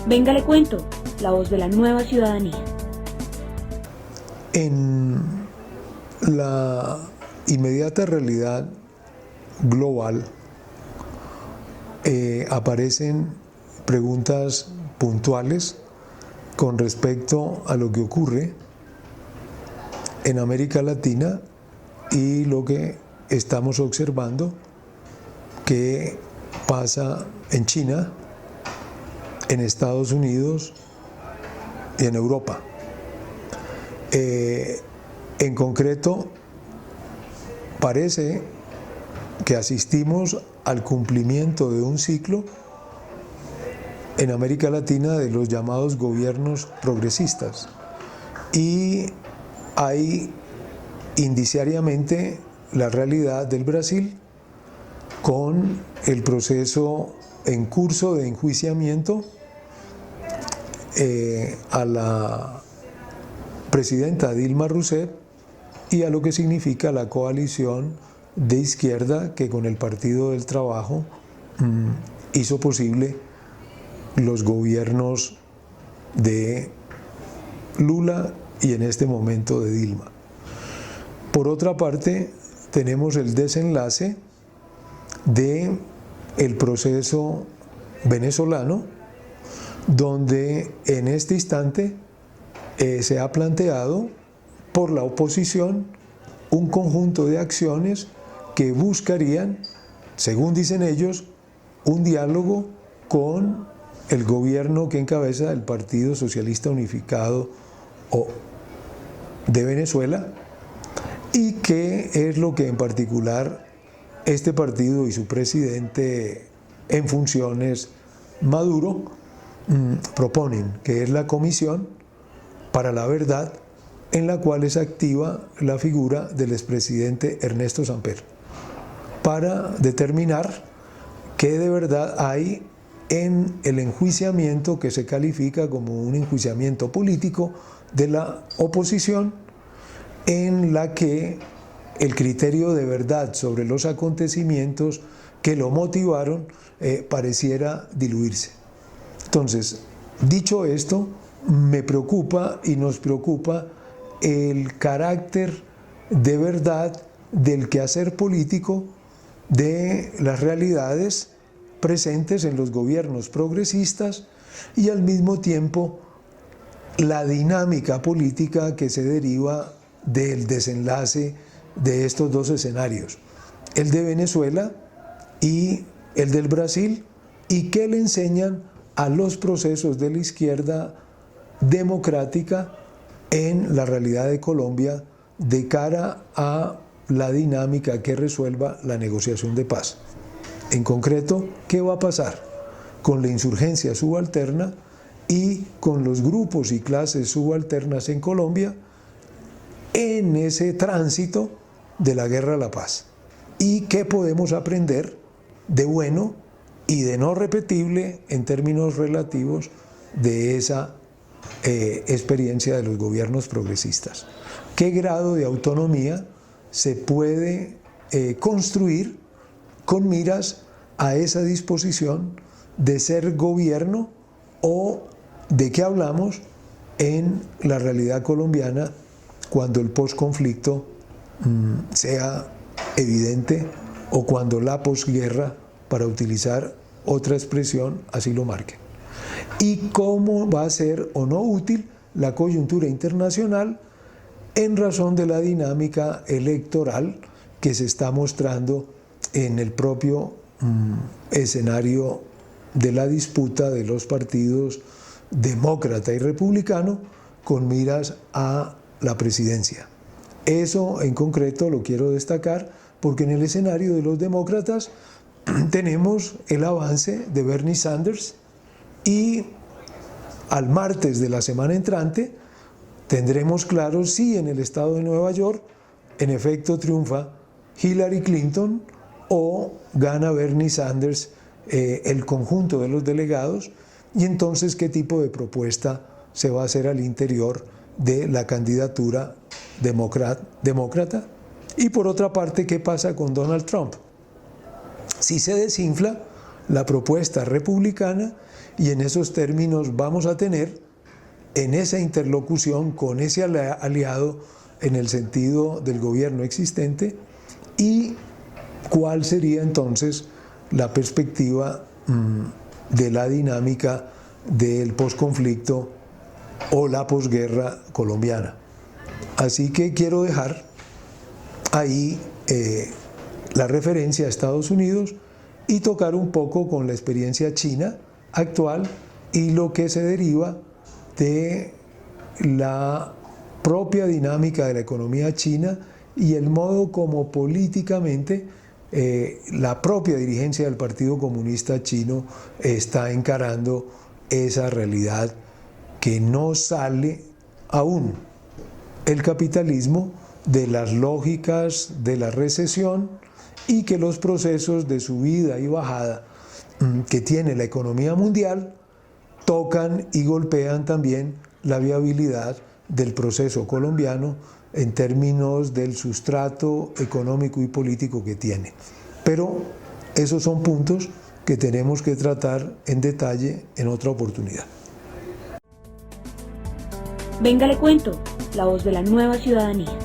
Venga, le cuento, la voz de la nueva ciudadanía. En la inmediata realidad global aparecen preguntas puntuales con respecto a lo que ocurre en América Latina y lo que estamos observando que pasa en China, en Estados Unidos y en Europa. En concreto, parece que asistimos al cumplimiento de un ciclo en América Latina de los llamados gobiernos progresistas. Y hay indiciariamente la realidad del Brasil con el proceso en curso de enjuiciamiento a la presidenta Dilma Rousseff y a lo que significa la coalición de izquierda que con el Partido del Trabajo hizo posible los gobiernos de Lula y en este momento de Dilma. Por otra parte, tenemos el desenlace del proceso venezolano, donde en este instante se ha planteado por la oposición un conjunto de acciones que buscarían, según dicen ellos, un diálogo con el gobierno que encabeza el Partido Socialista Unificado de Venezuela, y que es lo que en particular este partido y su presidente en funciones, Maduro, proponen, que es la Comisión para la Verdad, en la cual es activa la figura del expresidente Ernesto Samper, para determinar qué de verdad hay en el enjuiciamiento que se califica como un enjuiciamiento político de la oposición, en la que el criterio de verdad sobre los acontecimientos que lo motivaron pareciera diluirse. Entonces, dicho esto, me preocupa y nos preocupa el carácter de verdad del quehacer político de las realidades presentes en los gobiernos progresistas y al mismo tiempo la dinámica política que se deriva del desenlace de estos dos escenarios, el de Venezuela y el del Brasil, y que le enseñan a los procesos de la izquierda democrática en la realidad de Colombia de cara a la dinámica que resuelva la negociación de paz. En concreto, ¿qué va a pasar con la insurgencia subalterna y con los grupos y clases subalternas en Colombia en ese tránsito de la guerra a la paz? ¿Y qué podemos aprender de bueno y de no repetible en términos relativos de esa experiencia de los gobiernos progresistas? ¿Qué grado de autonomía se puede construir con miras a esa disposición de ser gobierno, o de qué hablamos en la realidad colombiana cuando el posconflicto sea evidente, o cuando la posguerra, para utilizar otra expresión, así lo marque? Y cómo va a ser o no útil la coyuntura internacional en razón de la dinámica electoral que se está mostrando en el propio escenario de la disputa de los partidos demócrata y republicano con miras a la presidencia. Eso en concreto lo quiero destacar porque en el escenario de los demócratas tenemos el avance de Bernie Sanders, y al martes de la semana entrante tendremos claro si en el estado de Nueva York en efecto triunfa Hillary Clinton o gana Bernie Sanders el conjunto de los delegados, y entonces qué tipo de propuesta se va a hacer al interior de la candidatura demócrata. Y por otra parte, ¿qué pasa con Donald Trump? Si se desinfla la propuesta republicana, y en esos términos vamos a tener en esa interlocución con ese aliado en el sentido del gobierno existente, y cuál sería entonces la perspectiva de la dinámica del posconflicto o la posguerra colombiana. Así que quiero dejar ahí la referencia a Estados Unidos y tocar un poco con la experiencia china actual y lo que se deriva de la propia dinámica de la economía china y el modo como políticamente la propia dirigencia del Partido Comunista Chino está encarando esa realidad que no sale aún el capitalismo de las lógicas de la recesión, y que los procesos de subida y bajada que tiene la economía mundial tocan y golpean también la viabilidad del proceso colombiano en términos del sustrato económico y político que tiene. Pero esos son puntos que tenemos que tratar en detalle en otra oportunidad. Venga, le cuento, la voz de la nueva ciudadanía.